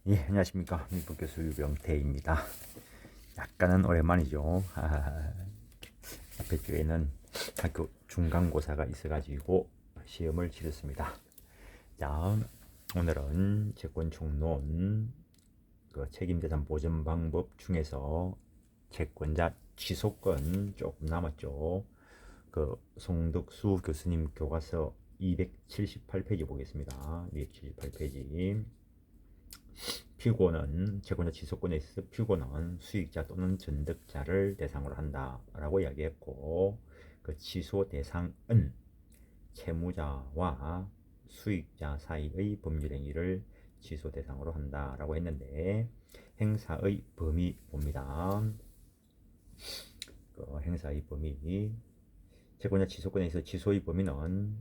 예, 안녕하십니까. 미국교수 유병태입니다. 약간은 오랜만이죠. 앞에 주에는 학교 중간고사가 있어가지고 시험을 치렀습니다. 자, 오늘은 채권총론 책임재산 보전 방법 중에서 채권자 취소권 조금 남았죠. 송덕수 교수님 교과서 278페이지 보겠습니다. 278페이지. 피고는 채권자 취소권에 있어서 피고는 수익자 또는 전득자를 대상으로 한다라고 이야기했고, 그 취소 대상은 채무자와 수익자 사이의 법률 행위를 취소 대상으로 한다라고 했는데, 행사의 범위 봅니다. 행사의 범위, 채권자 취소권에 있어 취소의 범위는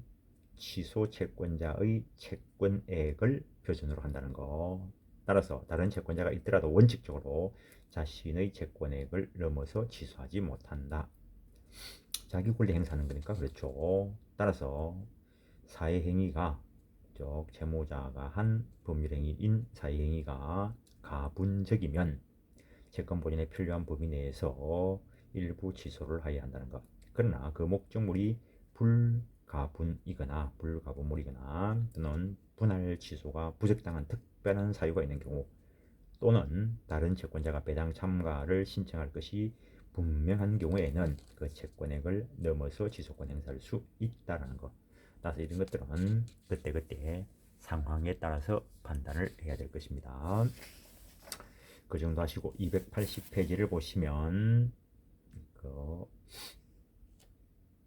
취소 채권자의 채권액을 표준으로 한다는 거. 따라서 다른 채권자가 있더라도 원칙적으로 자신의 채권액을 넘어서 취소하지 못한다. 자기 권리 행사하는 거니까 그렇죠. 따라서 사회행위가 채무자가 한 법률행위인 사회행위가 가분적이면 채권 보존에 필요한 범위 내에서 일부 취소를 하여야 한다는 것. 그러나 그 목적물이 불가분이거나 불가분물이거나 또는 분할 취소가 부적당한 특별한 사유가 있는 경우, 또는 다른 채권자가 배당 참가를 신청할 것이 분명한 경우에는 그 채권액을 넘어서 취소권 행사할 수 있다는 것. 따라서 이런 것들은 그때그때 상황에 따라서 판단을 해야 될 것입니다. 그 정도 하시고 280페이지를 보시면 그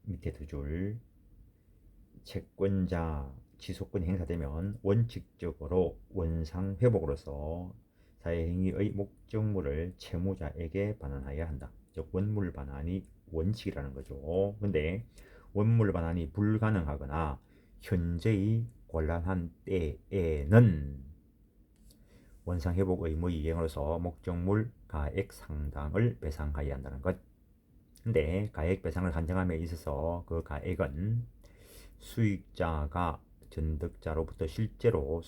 밑에 두 줄, 채권자 취소권이 행사되면 원칙적으로 원상 회복으로서 사회행위의 목적물을 채무자에게 반환하여야 한다. 즉 원물 반환이 원칙이라는 거죠. 근데 원물 반환이 불가능하거나 현재의 곤란한 때에는 원상 회복 의무 이행으로서 목적물 가액 상당을 배상하여야 한다는 것. 근데 가액 배상을 한정함에 있어서 그 가액은 수익자가 전득자로부터 실제로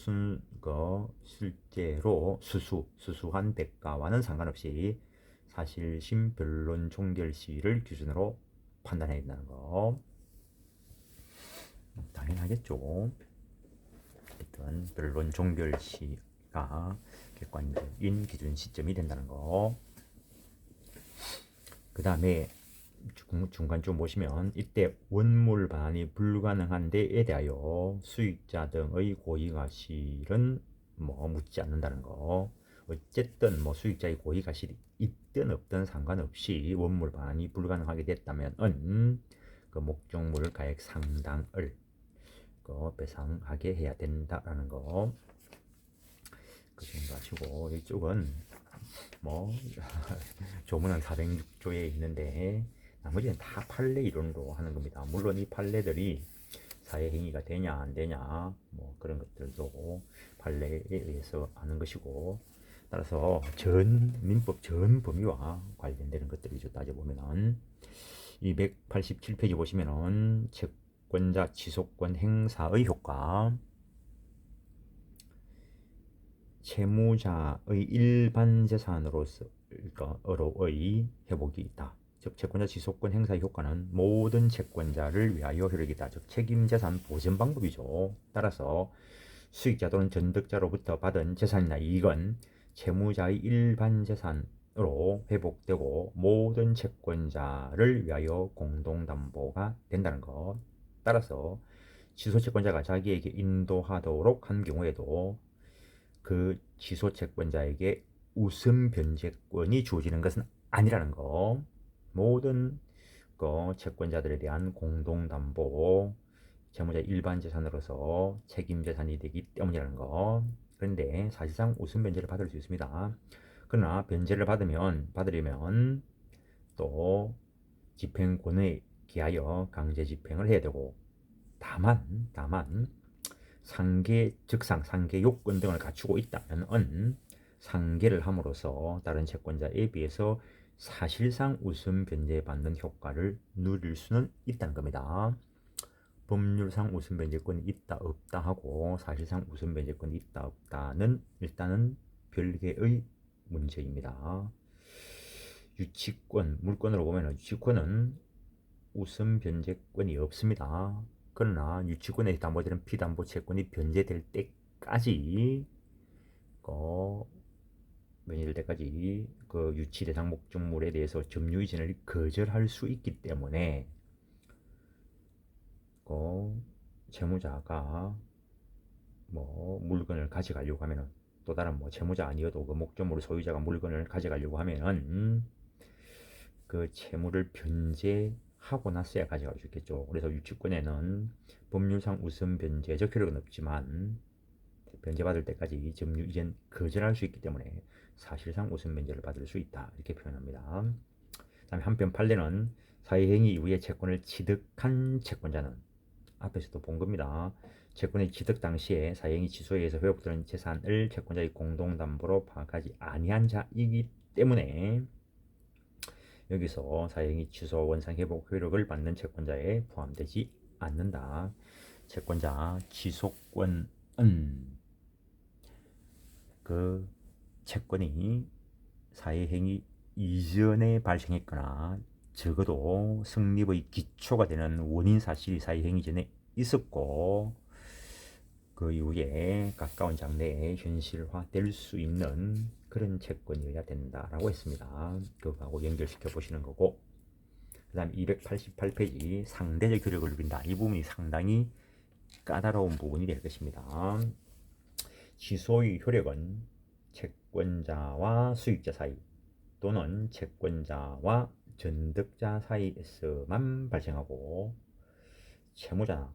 수수한 대가와는 상관없이 사실심 변론 종결시를 기준으로 판단해야 된다는 거. 당연하겠죠. 일단 변론 종결시가 객관적인 기준 시점이 된다는 거. 그 다음에 중간 좀 보시면 이때 원물 반환이 불가능한 데에 대하여 수익자 등의 고의가실은 묻지 않는다는 거. 어쨌든 수익자의 고의가실이 있든 없든 상관없이 원물 반환이 불가능하게 됐다면 그 목적물 가액 상당을 배상하게 해야 된다라는 거. 그 정도 하시고, 이쪽은 조문은 406조에 있는데 나머지는 다 판례 이론으로 하는 겁니다. 물론 이 판례들이 사회행위가 되냐 안 되냐 그런 것들도 판례에 의해서 하는 것이고, 따라서 민법 전 범위와 관련되는 것들이죠. 따져보면은 287페이지 보시면은 채권자 취소권 행사의 효과, 채무자의 일반 재산으로의 회복이 있다. 즉 채권자 지속권 행사의 효과는 모든 채권자를 위하여 효력이다. 즉 책임재산 보전 방법이죠. 따라서 수익자 또는 전득자로부터 받은 재산이나 이익은 채무자의 일반 재산으로 회복되고 모든 채권자를 위하여 공동담보가 된다는 것. 따라서 취소채권자가 자기에게 인도하도록 한 경우에도 그 취소 채권자에게 우선 변제권이 주어지는 것은 아니라는 거. 모든 채권자들에 대한 공동담보, 채무자 일반 재산으로서 책임 재산이 되기 때문이라는 거. 그런데 사실상 우선 변제를 받을 수 있습니다. 그러나 변제를 받으려면 또 집행권에 기하여 강제 집행을 해야 되고, 다만 상계 즉상 상계 요건 등을 갖추고 있다면 상계를 함으로써 다른 채권자에 비해서 사실상 우선 변제받는 효과를 누릴 수는 있다는 겁니다. 법률상 우선 변제권이 있다 없다 하고 사실상 우선 변제권이 있다 없다는 일단은 별개의 문제입니다. 유치권, 물권으로 보면 유치권은 우선 변제권이 없습니다. 그러나 유치권에 담보되는 피담보 채권이 변제될 때까지 변제될 때까지 그 유치 대상 목적물에 대해서 점유 이전을 거절할 수 있기 때문에 채무자가 물건을 가져가려고 하면은, 또 다른 채무자 아니어도 그 목적물 소유자가 물건을 가져가려고 하면은 그 채무를 변제하고 나서야 가져갈 수 있겠죠. 그래서 유치권에는 법률상 우선 변제적 효력은 없지만 변제받을 때까지 점유 이전 거절할 수 있기 때문에 사실상 우선 변제를 받을 수 있다, 이렇게 표현합니다. 다음에 한편 판례는 사회행위 이후에 채권을 취득한 채권자는, 앞에서도 본 겁니다. 채권의 취득 당시에 사행위 취소에 의해서 회복되는 재산을 채권자의 공동담보로 파악하지 아니한 자이기 때문에 여기서 사행위 취소 원상 회복 효력을 받는 채권자에 포함되지 않는다. 채권자 지속권은 그 채권이 사회행위 이전에 발생했거나 적어도 성립의 기초가 되는 원인 사실이 사회행위 전에 있었고 그 이후에 가까운 장래에 현실화될 수 있는 그런 채권이어야 된다라고 했습니다. 그거하고 연결시켜 보시는 거고, 그 다음 288페이지 상대적 효력을 누린다. 이 부분이 상당히 까다로운 부분이 될 것입니다. 취소의 효력은 채권자와 수익자 사이 또는 채권자와 전득자 사이에서만 발생하고 채무자나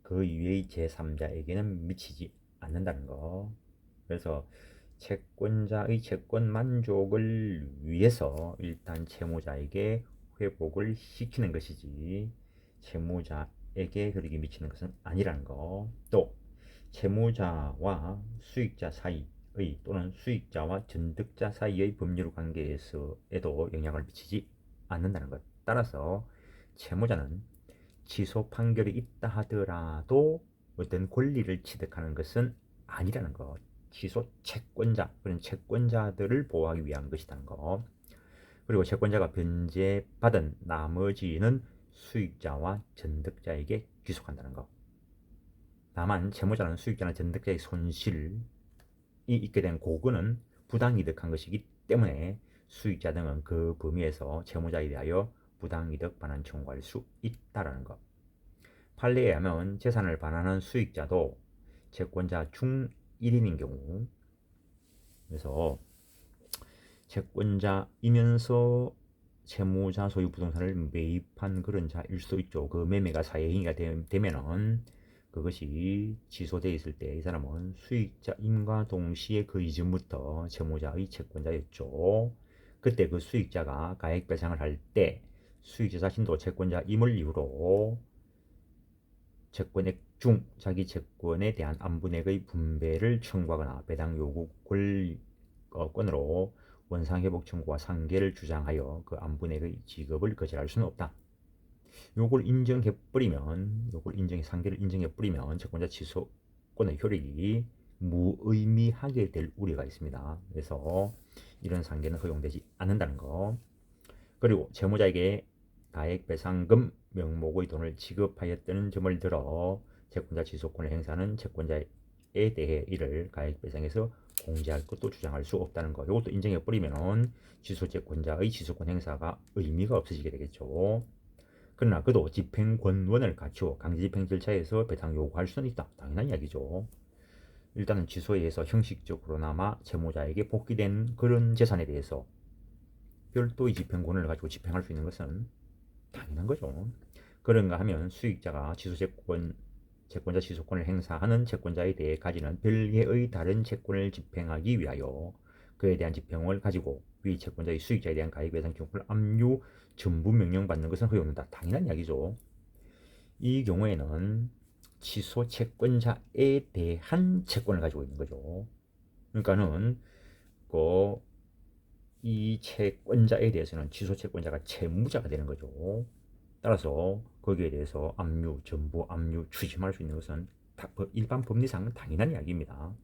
그 이외의 제3자에게는 미치지 않는다는 거. 그래서 채권자의 채권 만족을 위해서 일단 채무자에게 회복을 시키는 것이지 채무자에게 효력이 미치는 것은 아니라는 거. 또 채무자와 수익자 사이의 또는 수익자와 전득자 사이의 법률 관계에서에도 영향을 미치지 않는다는 것. 따라서 채무자는 취소 판결이 있다 하더라도 어떤 권리를 취득하는 것은 아니라는 것. 취소 채권자, 그런 채권자들을 보호하기 위한 것이라는 것. 그리고 채권자가 변제받은 나머지는 수익자와 전득자에게 귀속한다는 것. 다만 채무자는 수익자나 전득자의 손실이 있게 된 고거는 부당이득한 것이기 때문에 수익자 등은 그 범위에서 채무자에 대하여 부당이득 반환 청구할 수 있다라는 것. 판례에 의하면 재산을 반환한 수익자도 채권자 중 1인인 경우, 그래서 채권자이면서 채무자 소유 부동산을 매입한 그런 자일 수도 있죠. 그 매매가 사회행위가 되면은 그것이 취소되어 있을 때 이 사람은 수익자임과 동시에 그 이전부터 채무자의 채권자였죠. 그때 그 수익자가 가액 배상을 할 때 수익자 자신도 채권자임을 이유로 채권액 중 자기 채권에 대한 안분액의 분배를 청구하거나 배당 요구권으로 원상회복 청구와 상계를 주장하여 그 안분액의 지급을 거절할 수는 없다. 요걸 상계를 인정해버리면 채권자 취소권의 효력이 무의미하게 될 우려가 있습니다. 그래서 이런 상계는 허용되지 않는다는 거. 그리고 채무자에게 가액배상금 명목의 돈을 지급하였다는 점을 들어 채권자 취소권을 행사하는 채권자에 대해 이를 가액배상에서 공제할 것도 주장할 수 없다는 거. 이것도 인정해버리면 취소채권자의 취소권 행사가 의미가 없어지게 되겠죠. 그러나 그도 집행권원을 갖추어 강제집행 절차에서 배상 요구할 수는 있다. 당연한 이야기죠. 일단은 취소에 의해서 형식적으로나마 채무자에게 복귀된 그런 재산에 대해서 별도의 집행권을 가지고 집행할 수 있는 것은 당연한 거죠. 그런가 하면 수익자가 채권자 취소권을 행사하는 채권자에 대해 가지는 별개의 다른 채권을 집행하기 위하여 그에 대한 집행을 가지고 위 채권자의 수익자에 대한 가액배상 청구를 압류 전부 명령받는 것은 허용된다. 당연한 이야기죠. 이 경우에는 취소 채권자에 대한 채권을 가지고 있는 거죠. 그러니까는 이 채권자에 대해서는 취소 채권자가 채무자가 되는 거죠. 따라서 거기에 대해서 압류, 전부 압류, 추심할 수 있는 것은 일반 법리상 당연한 이야기입니다.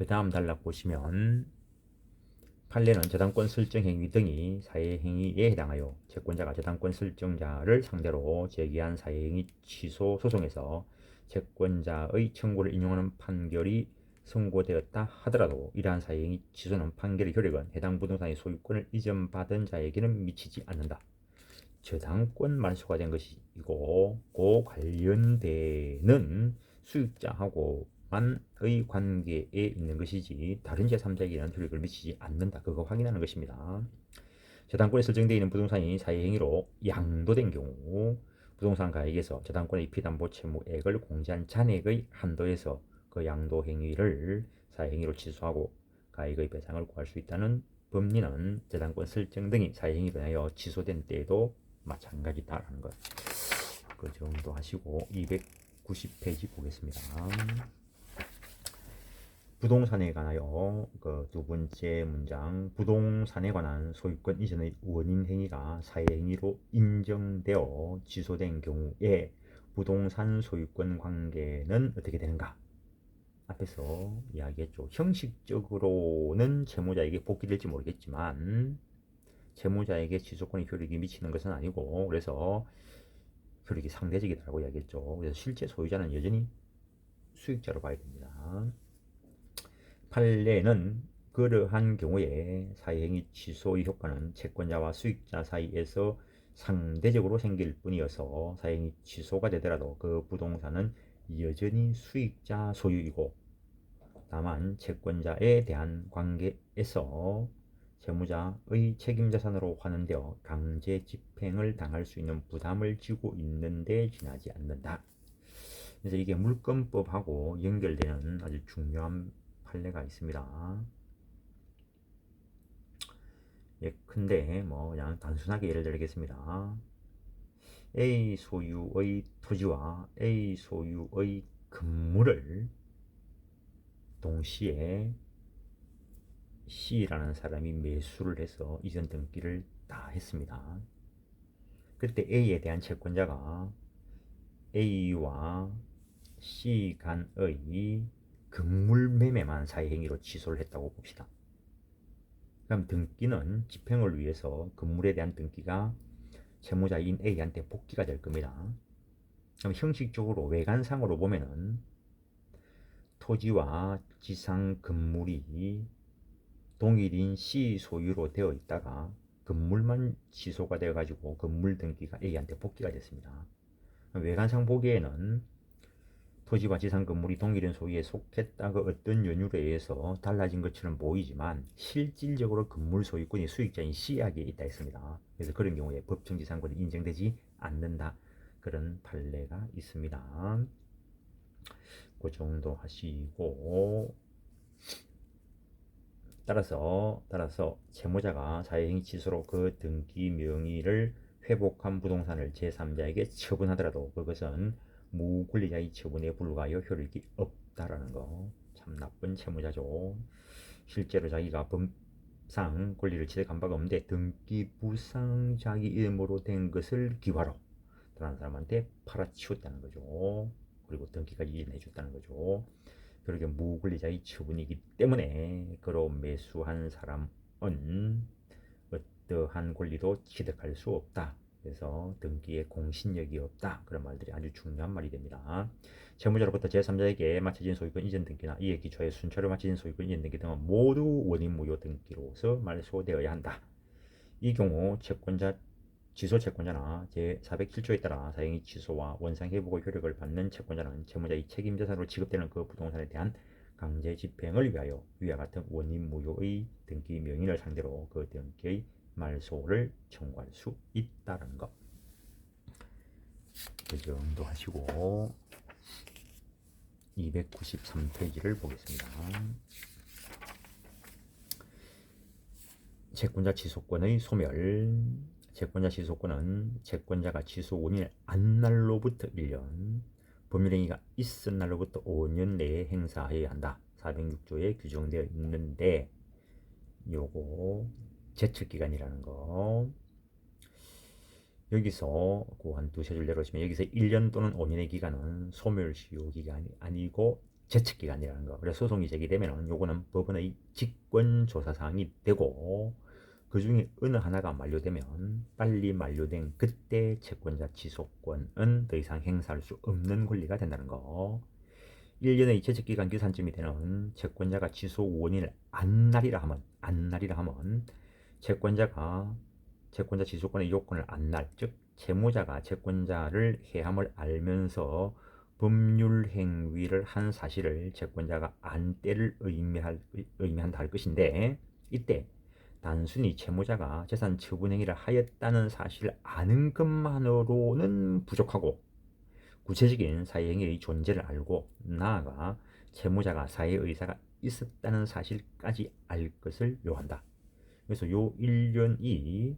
그 다음 단락 보시면 판례는 저당권 설정 행위 등이 사회행위에 해당하여 채권자가 저당권 설정자를 상대로 제기한 사회행위 취소 소송에서 채권자의 청구를 인용하는 판결이 선고되었다 하더라도 이러한 사회행위 취소는 판결의 효력은 해당 부동산의 소유권을 이전받은 자에게는 미치지 않는다. 저당권 말소가 된 것이고 그 관련되는 수익자하고만의 관계에 있는 것이지 다른 제3자에게는 효력을 미치지 않는다. 그거 확인하는 것입니다. 저당권에 설정되어 있는 부동산이 사회행위로 양도된 경우 부동산 가액에서 저당권의 피담보 채무액을 공제한 잔액의 한도에서 그 양도 행위를 사회행위로 취소하고 가액의 배상을 구할 수 있다는 법리는 저당권 설정 등이 사회행위로 인하여 취소된 때에도 마찬가지다라는 것. 그 정도 하시고 290페이지 보겠습니다. 부동산에 관하여 그 두 번째 문장 부동산에 관한 소유권 이전의 원인 행위가 사회행위로 인정되어 취소된 경우에 부동산 소유권 관계는 어떻게 되는가? 앞에서 이야기했죠. 형식적으로는 채무자에게 복귀될지 모르겠지만 채무자에게 취소권의 효력이 미치는 것은 아니고 그래서 효력이 상대적이라고 이야기했죠. 그래서 실제 소유자는 여전히 수익자로 봐야 됩니다. 판례는 그러한 경우에 사회행위 취소의 효과는 채권자와 수익자 사이에서 상대적으로 생길 뿐이어서 사회행위 취소가 되더라도 그 부동산은 여전히 수익자 소유이고 다만 채권자에 대한 관계에서 채무자의 책임자산으로 환원되어 강제 집행을 당할 수 있는 부담을 지고 있는데 지나지 않는다. 그래서 이게 물권법하고 연결되는 아주 중요한 판례가 있습니다. 근데 그냥 단순하게 예를 들겠습니다. A 소유의 토지와 A 소유의 건물을 동시에 C라는 사람이 매수를 해서 이전 등기를 다 했습니다. 그때 A에 대한 채권자가 A와 C 간의 건물 매매만 사회행위로 취소를 했다고 봅시다. 그럼 등기는 집행을 위해서 건물에 대한 등기가 채무자인 A한테 복귀가 될 겁니다. 그럼 형식적으로 외관상으로 보면은 토지와 지상 건물이 동일인 C 소유로 되어 있다가 건물만 취소가 되어 가지고 건물 등기가 A한테 복귀가 됐습니다. 외관상 보기에는 토지와 지상 건물이 동일인 소유에 속했다가 어떤 연유로 의해서 달라진 것처럼 보이지만 실질적으로 건물 소유권이 수익자인 C에게 있다 했습니다. 그래서 그런 경우에 법정지상권이 인정되지 않는다. 그런 판례가 있습니다. 그 정도 하시고 따라서 채무자가 사회행위 취소로 그 등기 명의를 회복한 부동산을 제3자에게 처분하더라도 그것은 무권리자의 처분에 불과하여 효력이 없다라는 거. 참 나쁜 채무자죠. 실제로 자기가 법상 권리를 취득한 바가 없는데 등기부상 자기 이름으로 된 것을 기화로 다른 사람한테 팔아치웠다는 거죠. 그리고 등기까지 이전해 줬다는 거죠. 그렇게 무권리자의 처분이기 때문에 그로 매수한 사람은 어떠한 권리도 취득할 수 없다. 그래서 등기에 공신력이 없다. 그런 말들이 아주 중요한 말이 됩니다. 채무자로부터 제3자에게 맡겨진 소유권 이전 등기나 이에 기초해 순차로 맡겨진 소유권 이전 등기 등은 모두 원인 무효 등기로서 말소되어야 한다. 이 경우 채권자 취소 채권자나 제407조에 따라 사행위 취소와 원상 회복의 효력을 받는 채권자는 채무자의 책임자산으로 지급되는 그 부동산에 대한 강제 집행을 위하여 위와 같은 원인 무효의 등기 명의를 상대로 그 등기의 말소를 청구할 수 있다는 것. 그 정도 하시고 293페이지를 보겠습니다. 채권자 취소권의 소멸. 채권자 취소권은 채권자가 취소 원인을 안 날로부터 1년, 법률행위가 있은 날로부터 5년 내에 행사해야 한다. 406조에 규정되어 있는데 요거 제척기간이라는 거 여기서 그 한 두세 줄 내려오시면 여기서 1년 또는 5년의 기간은 소멸시효 기간이 아니고 제측기간이라는 거. 그래서 소송이 제기되면은 요거는 법원의 직권조사 사항이 되고 그 중에 어느 하나가 만료되면 빨리 만료된 그때 채권자 지속권은 더 이상 행사할 수 없는 권리가 된다는 거. 1년의 채측기간 기산점이 되는 채권자가 취소 원인을 안날이라 하면 채권자 지속권의 요건을 안날, 즉 채무자가 채권자를 해함을 알면서 법률 행위를 한 사실을 채권자가 안때를 의미한다 할 것인데, 이때 단순히 채무자가 재산 처분 행위를 하였다는 사실을 아는 것만으로는 부족하고, 구체적인 사회행위의 존재를 알고 나아가 채무자가 사회의사가 있었다는 사실까지 알 것을 요한다. 그래서 요 1년이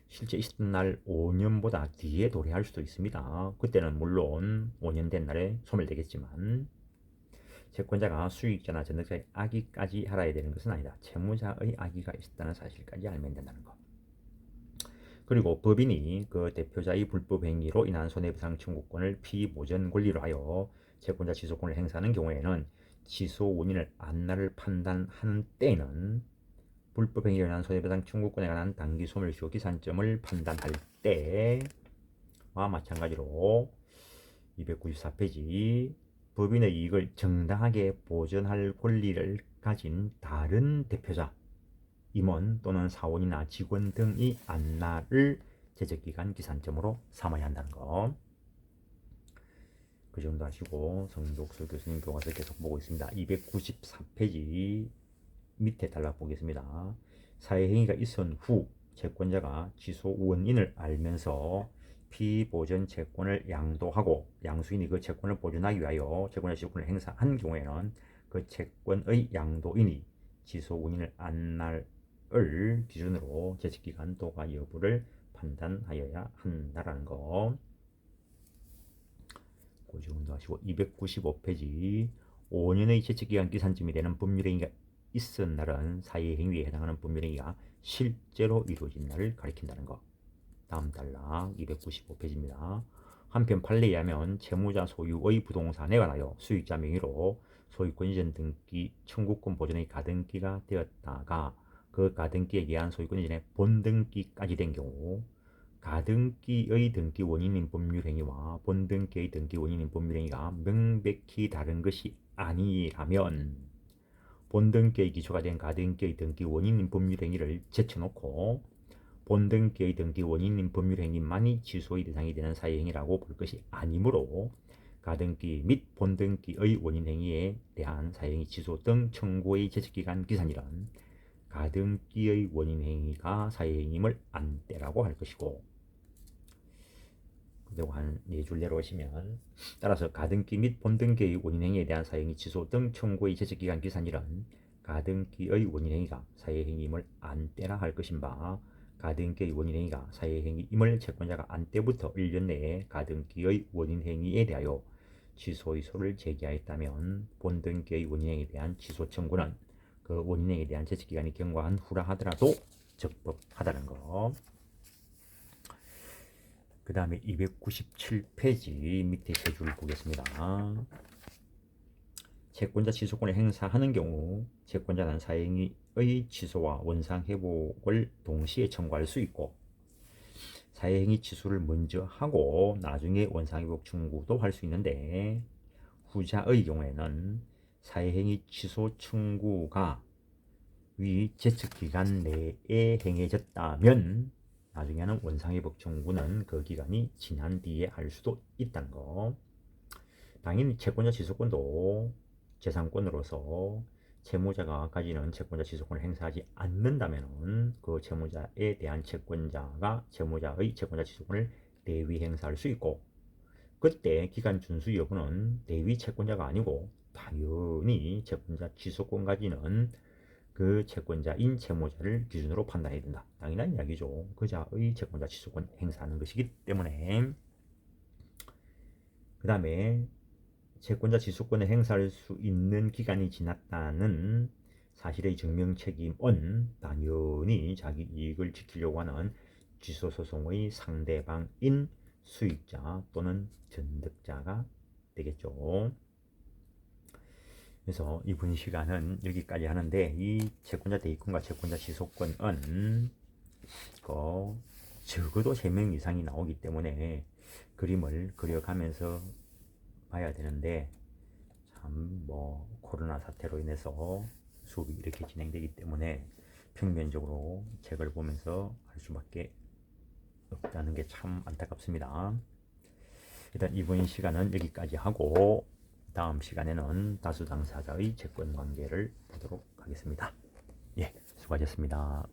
실제 있었던 날 5년보다 뒤에 도래할 수도 있습니다. 그때는 물론 5년 된 날에 소멸되겠지만, 채권자가 수익자나 전득자의 악의까지 알아야 되는 것은 아니다. 채무자의 악의가 있었다는 사실까지 알면 된다는 것. 그리고 법인이 그 대표자의 불법 행위로 인한 손해배상 청구권을 피보전 권리로 하여 채권자 지속권을 행사하는 경우에는 취소 원인을 안날을 판단하는 때에는 불법 행위로 인한 손해배상 청구권에 관한 단기 소멸시효 기산점을 판단할 때와 마찬가지로 294페이지 법인의 이익을 정당하게 보전할 권리를 가진 다른 대표자, 임원 또는 사원이나 직원 등이 안날을 제적기간 기산점으로 삼아야 한다는 거. 그 정도 하시고 성독수 교수님 교과서 계속 보고 있습니다. 294페이지 밑에 단락 보겠습니다. 사회행위가 있은 후 채권자가 취소 원인을 알면서 피보전 채권을 양도하고 양수인이 그 채권을 보존하기 위하여 채권자 지속권을 행사한 경우에는 그 채권의 양도인이 취소 원인을 안날을 기준으로 제측기간 도가 여부를 판단하여야 한다라는 거. 그 정도 하시고 295페이지 5년의 제측기간 기산점이 되는 법률행위가 있은 날은 사회행위에 해당하는 법률행위가 실제로 이루어진 날을 가리킨다는 것. 다음 단락 295페이지입니다. 한편 판례에 의하면 채무자 소유의 부동산에 관하여 수익자 명의로 소유권 이전 등기 청구권 보존의 가등기가 되었다가 그 가등기에 의한 소유권 이전의 본등기까지 된 경우 가등기의 등기 원인인 법률행위와 본등기의 등기 원인인 법률행위가 명백히 다른 것이 아니라면 본등기의 기초가 된 가등기의 등기 원인인 법률행위를 제쳐놓고 본등기의 등기 원인인 법률행위만이 취소의 대상이 되는 사회행위라고 볼 것이 아니므로 가등기 및 본등기의 원인행위에 대한 사회행위 취소 등 청구의 제척기간 기산일은 가등기의 원인행위가 사회행위임을 안때라고 할 것이고, 그리고 한 4줄 내려오시면 따라서 가등기 및 본등기의 원인행위에 대한 사회행위 취소 등 청구의 제척기간 기산일은 가등기의 원인행위가 사회행위임을 안때라 할 것인 바 가등기의 원인행위가 사회행위임을 채권자가 안때부터 1년 내에 가등기의 원인행위에 대하여 취소의소를 제기하였다면 본등기의 원인행위에 대한 취소 청구는 그 원인행위에 대한 제척기간이 경과한 후라 하더라도 적법하다는 거. 그 다음에 297페이지 밑에 세 줄 보겠습니다. 채권자 취소권을 행사하는 경우 채권자는 사회행위의 취소와 원상회복을 동시에 청구할 수 있고 사회행위 취소를 먼저 하고 나중에 원상회복 청구도 할 수 있는데, 후자의 경우에는 사회행위 취소 청구가 위 제척기간 내에 행해졌다면 나중에는 원상회복 청구는 그 기간이 지난 뒤에 할 수도 있다는 거. 당연히 채권자 취소권도 재산권으로서 채무자가 가지는 채권자 취소권을 행사하지 않는다면 그 채무자에 대한 채권자가 채무자의 채권자 취소권을 대위 행사할 수 있고, 그때 기간 준수 여부는 대위 채권자가 아니고 당연히 채권자 취소권 가지는 그 채권자인 채무자를 기준으로 판단해야 된다. 당연한 이야기죠. 그자의 채권자 취소권 행사하는 것이기 때문에. 그 다음에 채권자 지속권을 행사할 수 있는 기간이 지났다는 사실의 증명 책임은 당연히 자기 이익을 지키려고 하는 취소소송의 상대방인 수익자 또는 전득자가 되겠죠. 그래서 이번 시간은 여기까지 하는데, 이 채권자 대위권과 채권자 지속권은 적어도 3명 이상이 나오기 때문에 그림을 그려가면서 봐야 되는데, 참 코로나 사태로 인해서 수업이 이렇게 진행되기 때문에 평면적으로 책을 보면서 할 수밖에 없다는 게 참 안타깝습니다. 일단 이번 시간은 여기까지 하고, 다음 시간에는 다수 당사자의 채권 관계를 보도록 하겠습니다. 예, 수고하셨습니다.